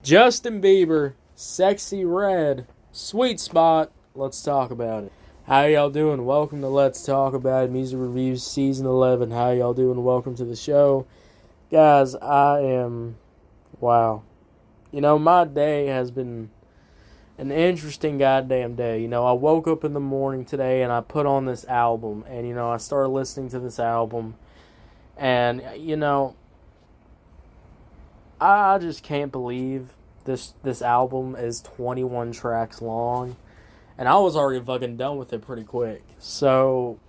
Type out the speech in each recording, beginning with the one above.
Justin Bieber, Sexy Red, Sweet Spot. Let's talk about it. How y'all doing? Welcome to Let's Talk About It, Music Reviews Season 11. How y'all doing? Welcome to the show. Guys, wow. You know, my day has been an interesting goddamn day. You know, I woke up in the morning today and I put on this album. And, you know, I started listening to this album. And, you know, I just can't believe this album is 21 tracks long. And I was already fucking done with it pretty quick. So,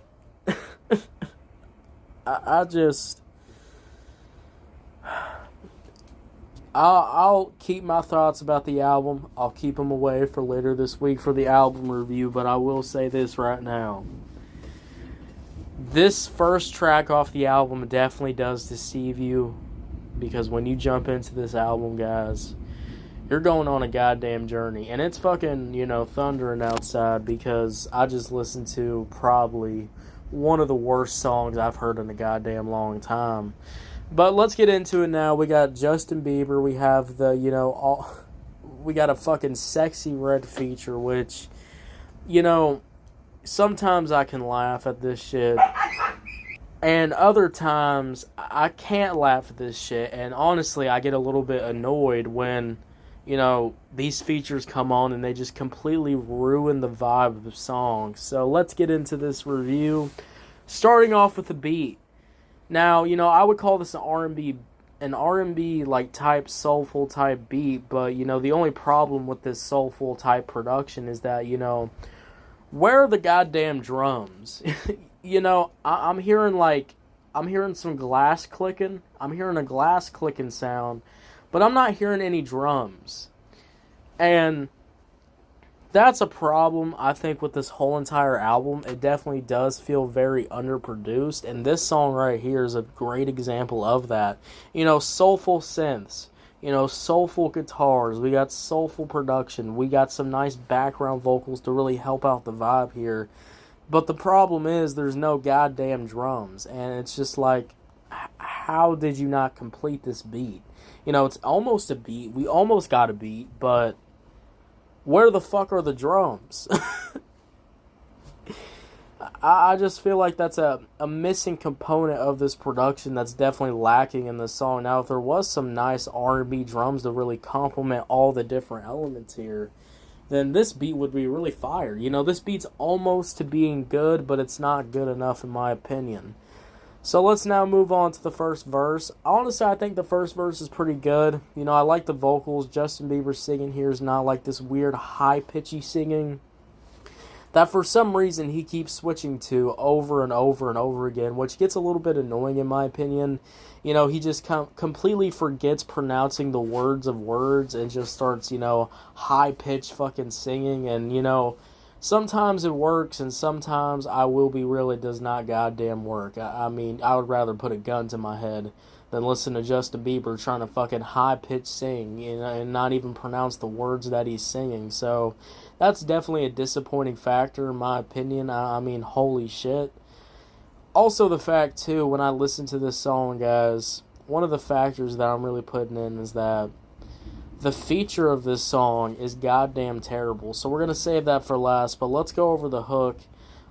I'll keep my thoughts about the album. I'll keep them away for later this week for the album review. But I will say this right now. This first track off the album definitely does deceive you. Because when you jump into this album, guys, you're going on a goddamn journey. And it's fucking, you know, thundering outside because I just listened to probably one of the worst songs I've heard in a goddamn long time. But let's get into it now. We got Justin Bieber. We have we got a fucking Sexy Red feature, which, you know, sometimes I can laugh at this shit. And other times, I can't laugh at this shit. And honestly, I get a little bit annoyed when, you know, these features come on and they just completely ruin the vibe of the song. So let's get into this review. Starting off with the beat. Now, you know, I would call this an R&B like type soulful type beat. But, you know, the only problem with this soulful type production is that, you know, where are the goddamn drums? You know, I'm hearing some glass clicking. I'm hearing a glass clicking sound, but I'm not hearing any drums. And that's a problem, I think, with this whole entire album. It definitely does feel very underproduced, and this song right here is a great example of that. You know, soulful synths, you know, soulful guitars, we got soulful production, we got some nice background vocals to really help out the vibe here. But the problem is there's no goddamn drums. And it's just like, how did you not complete this beat? You know, it's almost a beat. We almost got a beat. But where the fuck are the drums? I just feel like that's a missing component of this production that's definitely lacking in this song. Now, if there was some nice R&B drums to really complement all the different elements here, then this beat would be really fire. You know, this beat's almost to being good, but it's not good enough in my opinion. So let's now move on to the first verse. Honestly, I think the first verse is pretty good. You know, I like the vocals. Justin Bieber singing here is not like this weird high-pitchy singing that for some reason he keeps switching to over and over and over again, which gets a little bit annoying in my opinion. You know, he just completely forgets pronouncing the words of words and just starts, you know, high-pitched fucking singing. And, you know, sometimes it works and sometimes, I will be real, it does not goddamn work. I mean, I would rather put a gun to my head than listen to Justin Bieber trying to fucking high-pitched sing, you know, and not even pronounce the words that he's singing. So that's definitely a disappointing factor in my opinion. I mean, holy shit. Also the fact, too, when I listen to this song, guys, one of the factors that I'm really putting in is that the feature of this song is goddamn terrible. So we're going to save that for last, but let's go over the hook.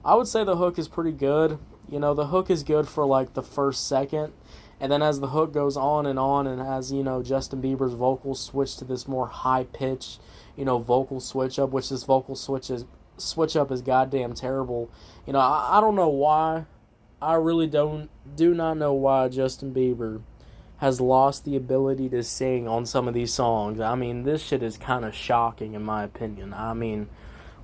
I would say the hook is pretty good. You know, the hook is good for, like, the first second. And then as the hook goes on, and as, you know, Justin Bieber's vocals switch to this more high-pitched, you know, vocal switch-up, which this vocal switch-up is goddamn terrible. You know, I don't know why. I really do not know why Justin Bieber has lost the ability to sing on some of these songs. I mean, this shit is kind of shocking in my opinion. I mean,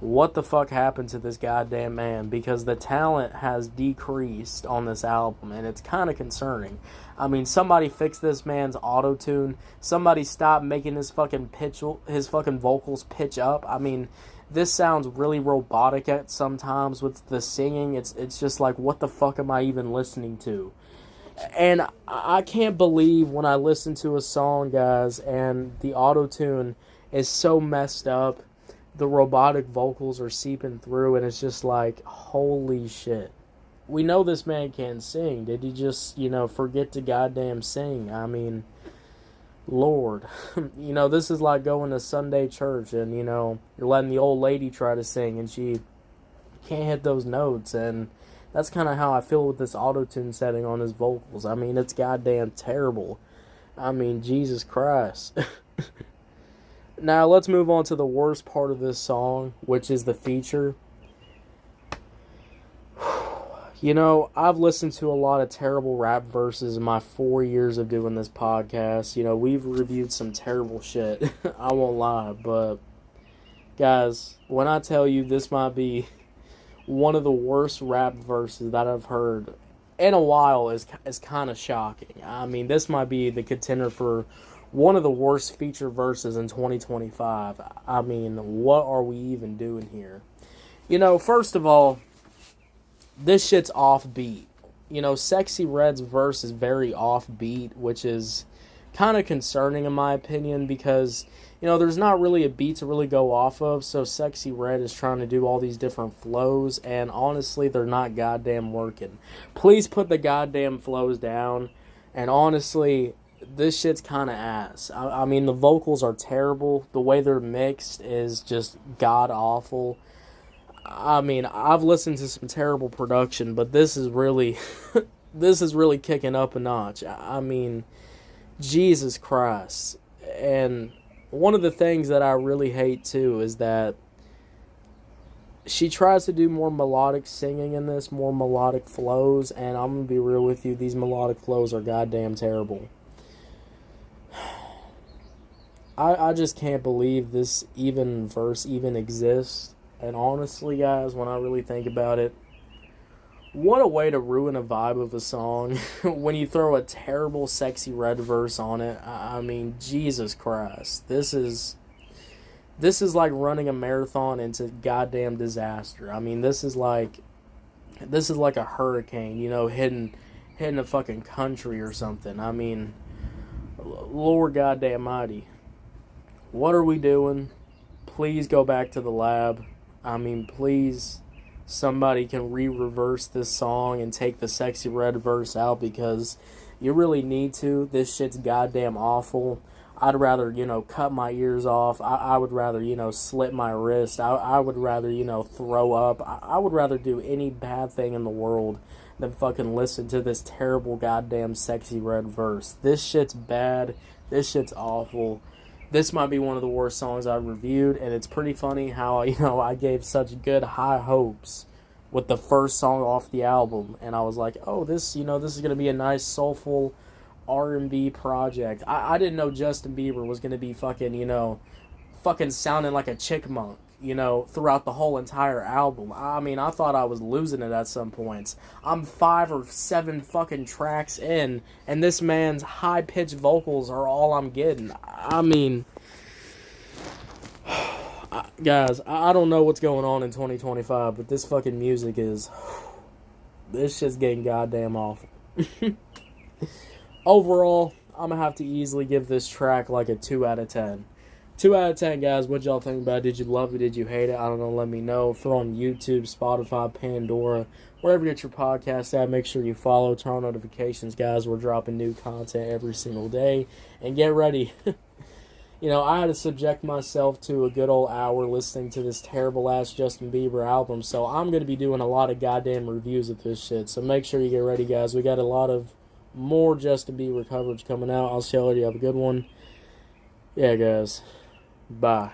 what the fuck happened to this goddamn man? Because the talent has decreased on this album, and it's kind of concerning. I mean, somebody fix this man's auto-tune. Somebody stop making his fucking vocals pitch up. I mean, this sounds really robotic at sometimes with the singing. It's just like, what the fuck am I even listening to? And I can't believe when I listen to a song, guys, and the auto-tune is so messed up, the robotic vocals are seeping through, and it's just like, holy shit. We know this man can't sing. Did he just, you know, forget to goddamn sing? I mean, Lord. This is like going to Sunday church and, you're letting the old lady try to sing and she can't hit those notes. And that's kind of how I feel with this auto-tune setting on his vocals. I mean, it's goddamn terrible. I mean, Jesus Christ. Now, let's move on to the worst part of this song, which is the feature. I've listened to a lot of terrible rap verses in my 4 years of doing this podcast. We've reviewed some terrible shit. I won't lie, but guys, when I tell you this might be one of the worst rap verses that I've heard in a while is kind of shocking. I mean, this might be the contender for one of the worst feature verses in 2025. I mean, what are we even doing here? First of all, this shit's offbeat. Sexy Red's verse is very offbeat, which is kind of concerning in my opinion because, there's not really a beat to really go off of, so Sexy Red is trying to do all these different flows, and honestly, they're not goddamn working. Please put the goddamn flows down, and honestly, this shit's kind of ass. I mean, the vocals are terrible. The way they're mixed is just god-awful. I mean, I've listened to some terrible production, but this is really, this is really kicking up a notch. I mean, Jesus Christ. And one of the things that I really hate, too, is that she tries to do more melodic singing in this, more melodic flows, and I'm going to be real with you, these melodic flows are goddamn terrible. I just can't believe this verse even exists. And honestly, guys, when I really think about it, what a way to ruin a vibe of a song when you throw a terrible Sexy Red verse on it. I mean, Jesus Christ. This is like running a marathon into goddamn disaster. I mean, this is like a hurricane, hitting a fucking country or something. I mean, Lord goddamn mighty. What are we doing? Please go back to the lab. I mean, please, somebody can re-reverse this song and take the Sexy Red verse out because you really need to. This shit's goddamn awful. I'd rather, cut my ears off. I would rather, slit my wrist. I would rather, throw up. I would rather do any bad thing in the world than fucking listen to this terrible goddamn Sexy Red verse. This shit's bad. This shit's awful. This might be one of the worst songs I've reviewed, and it's pretty funny how, I gave such good high hopes with the first song off the album, and I was like, oh, this is going to be a nice, soulful R&B project. I didn't know Justin Bieber was going to be fucking sounding like a chickmunk, throughout the whole entire album. I mean, I thought I was losing it at some points. I'm 5 or 7 fucking tracks in, and this man's high-pitched vocals are all I'm getting. I mean, guys, I don't know what's going on in 2025, but this fucking music is, this shit's getting goddamn awful. Overall, I'm going to have to easily give this track like a 2 out of 10. 2 out of 10, guys. What y'all think about it? Did you love it? Did you hate it? I don't know. Let me know. Throw on YouTube, Spotify, Pandora, wherever you get your podcast at. Make sure you follow, turn on notifications, guys. We're dropping new content every single day. And get ready. I had to subject myself to a good old hour listening to this terrible-ass Justin Bieber album. So I'm going to be doing a lot of goddamn reviews of this shit. So make sure you get ready, guys. We got a lot of more Justin Bieber coverage coming out. I'll see y'all later. You have a good one. Yeah, guys. Bye.